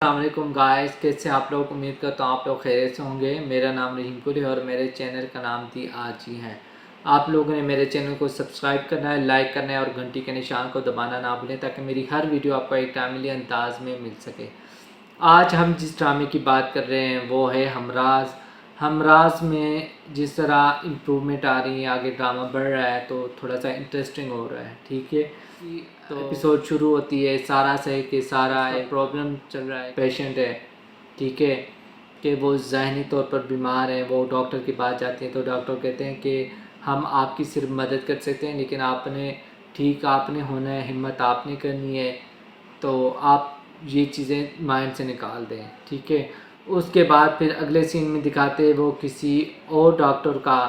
السلام علیکم گائز، کیسے آپ لوگ؟ امید کرتا ہوں آپ لوگ خیریت سے ہوں گے۔ میرا نام رحیم قلی ہے اور میرے چینل کا نام دی آج ہی ہے۔ آپ لوگوں نے میرے چینل کو سبسکرائب کرنا ہے، لائک کرنا ہے اور گھنٹی کے نشان کو دبانا نہ بھولیں تاکہ میری ہر ویڈیو آپ کو ایک ٹائملی انداز میں مل سکے۔ آج ہم جس ڈرامے کی بات کر رہے ہیں وہ ہے ہمراز۔ ہمراز میں جس طرح امپرومنٹ آ رہی ہے، آگے ڈرامہ بڑھ رہا ہے تو تھوڑا سا انٹرسٹنگ ہو رہا ہے، ٹھیک ہے۔ تو ایپیسوڈ شروع ہوتی ہے سارا سے کہ سارا ایک پرابلم چل رہا ہے، پیشنٹ ہے، ٹھیک ہے، کہ وہ ذہنی طور پر بیمار ہے۔ وہ ڈاکٹر کے پاس جاتے ہیں تو ڈاکٹر کہتے ہیں کہ ہم آپ کی صرف مدد کر سکتے ہیں، لیکن آپ نے ہونا ہے، ہمت آپ نے کرنی ہے، تو آپ یہ چیزیں مائنڈ سے نکال دیں، ٹھیک ہے۔ اس کے بعد پھر اگلے سین میں دکھاتے وہ کسی اور ڈاکٹر کا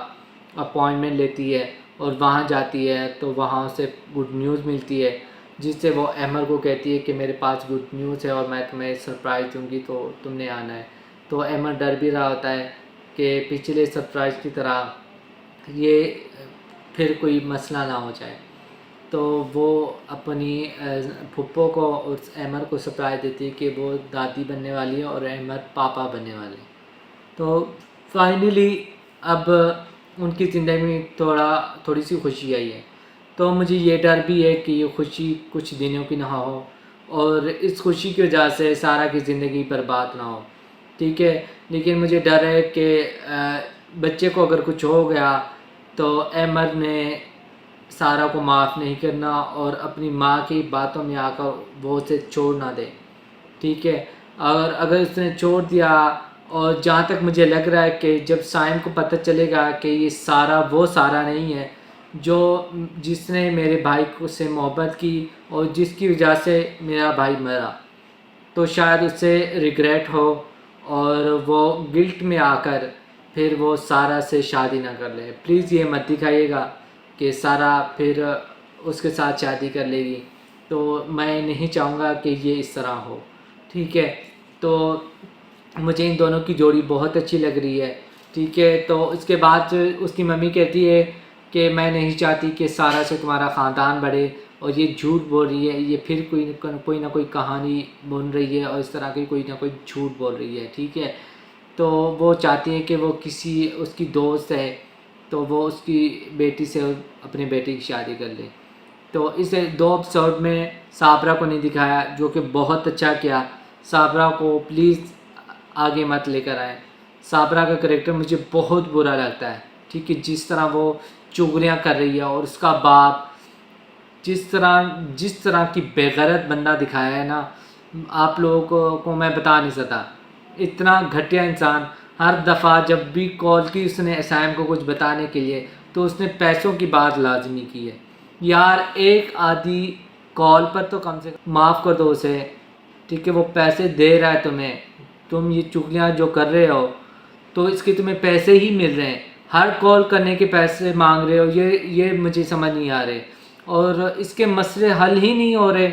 اپوائنٹمنٹ لیتی ہے اور وہاں جاتی ہے تو وہاں اسے گڈ نیوز ملتی ہے، جس سے وہ احمر کو کہتی ہے کہ میرے پاس گڈ نیوز ہے اور میں تمہیں سرپرائز دوں گی تو تم نے آنا ہے۔ تو احمر ڈر بھی رہا ہوتا ہے کہ پچھلے سرپرائز کی طرح یہ پھر کوئی مسئلہ نہ ہو جائے، تو وہ اپنی پھپھو کو اور احمر کو سرپرائز دیتی ہے کہ وہ دادی بننے والی ہے اور احمر پاپا بننے والے ہیں۔ تو فائنلی اب ان کی زندگی میں تھوڑی سی خوشی آئی ہے، تو مجھے یہ ڈر بھی ہے کہ یہ خوشی کچھ دنوں کی نہ ہو اور اس خوشی کی وجہ سے سارا کی زندگی برباد نہ ہو، ٹھیک ہے۔ لیکن مجھے ڈر ہے کہ بچے کو اگر کچھ ہو گیا تو احمد نے سارا کو معاف نہیں کرنا اور اپنی ماں کی باتوں میں آ کر وہ اسے چھوڑ نہ دے، ٹھیک ہے۔ اور اگر اس نے چھوڑ دیا، اور جہاں تک مجھے لگ رہا ہے کہ جب سائم کو پتہ چلے گا کہ یہ سارا وہ سارا نہیں ہے جس نے میرے بھائی کو سے محبت کی اور جس کی وجہ سے میرا بھائی مرا، تو شاید اس سے ریگریٹ ہو اور وہ گلٹ میں آ کر پھر وہ سارا سے شادی نہ کر لے۔ پلیز یہ مت دکھائیے گا کہ سارا پھر اس کے ساتھ شادی کر لے گی، تو میں نہیں چاہوں گا کہ یہ اس طرح ہو، ٹھیک ہے۔ تو مجھے ان دونوں کی جوڑی بہت اچھی لگ رہی ہے، ٹھیک ہے۔ تو اس کے بعد اس کی ممی کہتی ہے کہ میں نہیں چاہتی کہ سارا سے تمہارا خاندان بڑھے، اور یہ جھوٹ بول رہی ہے، یہ پھر کوئی نہ کوئی کہانی بن رہی ہے اور اس طرح کی کوئی نہ کوئی جھوٹ بول رہی ہے، ٹھیک ہے۔ تو وہ چاہتی ہے کہ وہ اس کی دوست ہے تو وہ اس کی بیٹی سے اپنے بیٹے کی شادی کر لے۔ تو اس 2 ایپیسوڈ میں صابرہ کو نہیں دکھایا، جو کہ بہت اچھا کیا۔ صابرہ کو پلیز آگے مت لے کر آئیں۔ صابرہ کا کریکٹر مجھے بہت برا لگتا ہے، ٹھیک ہے، جس طرح وہ چغلیاں کر رہی ہے اور اس کا باپ جس طرح کی بے غیرت بندہ دکھایا ہے نا، آپ لوگوں کو میں بتا نہیں سکتا، اتنا گھٹیا انسان۔ ہر دفعہ جب بھی کال کی اس نے اسائم کو کچھ بتانے کے لیے تو اس نے پیسوں کی بات لازمی کی ہے۔ یار ایک آدھی کال پر تو کم سے کم معاف کر دو اسے، ٹھیک ہے، وہ پیسے دے رہا ہے تمہیں، تم یہ چغلیاں جو کر رہے ہو تو اس کے تمہیں پیسے ہی مل رہے ہیں، ہر کال کرنے کے پیسے مانگ رہے ہو، یہ مجھے سمجھ نہیں آ رہے، اور اس کے مسئلے حل ہی نہیں ہو رہے۔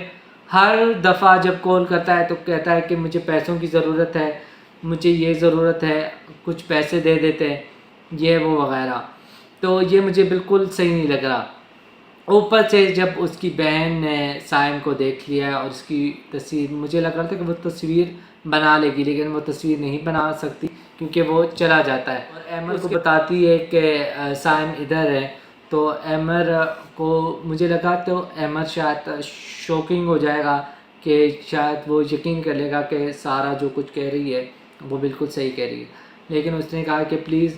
ہر دفعہ جب کال کرتا ہے تو کہتا ہے کہ مجھے پیسوں کی ضرورت ہے، مجھے یہ ضرورت ہے، کچھ پیسے دے دیتے ہیں، یہ وہ وغیرہ، تو یہ مجھے بالکل صحیح نہیں لگ رہا۔ اوپر سے جب اس کی بہن نے سائم کو دیکھ لیا اور اس کی تصویر، مجھے لگ رہا تھا کہ وہ تصویر بنا لے گی، لیکن وہ تصویر نہیں بنا سکتی کیونکہ وہ چلا جاتا ہے، اور احمد کو بتاتی ہے کہ سائم ادھر ہے۔ تو احمد کو مجھے لگا تو احمد شاید شوکنگ ہو جائے گا کہ شاید وہ یقین کر لے گا کہ سارا جو کچھ کہہ رہی ہے وہ بالکل صحیح کہہ رہی ہے، لیکن اس نے کہا کہ پلیز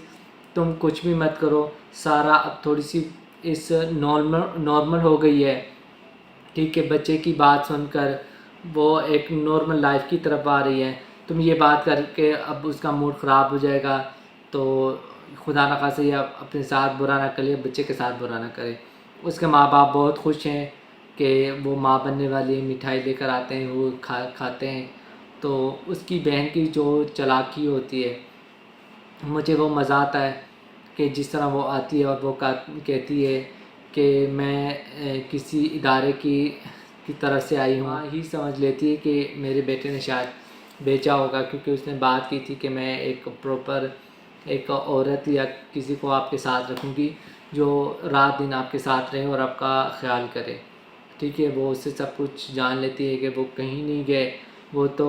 تم کچھ بھی مت کرو، سارا اب تھوڑی سی اس نارمل ہو گئی ہے، ٹھیک ہے، بچے کی بات سن کر وہ ایک نارمل لائف کی طرف آ رہی ہے، تم یہ بات کر کے اب اس کا موڈ خراب ہو جائے گا تو خدا نخواستہ یہ اپنے ساتھ برا نہ کرے، بچے کے ساتھ برا نہ کرے۔ اس کے ماں باپ بہت خوش ہیں کہ وہ ماں بننے والی مٹھائی لے کر آتے ہیں، وہ کھاتے ہیں، تو اس کی بہن کی جو چالاکی ہوتی ہے مجھے وہ مزہ آتا ہے کہ جس طرح وہ آتی ہے اور وہ کہتی ہے کہ میں کسی ادارے کی طرف سے آئی ہوں، ہی سمجھ لیتی ہے کہ میرے بیٹے نے شاید بیچا ہوگا، کیونکہ اس نے بات کی تھی کہ میں ایک عورت یا کسی کو آپ کے ساتھ رکھوں گی جو رات دن آپ کے ساتھ رہے اور آپ کا خیال کرے، ٹھیک ہے۔ وہ اس سے سب کچھ جان لیتی ہے کہ وہ کہیں نہیں گئے، وہ تو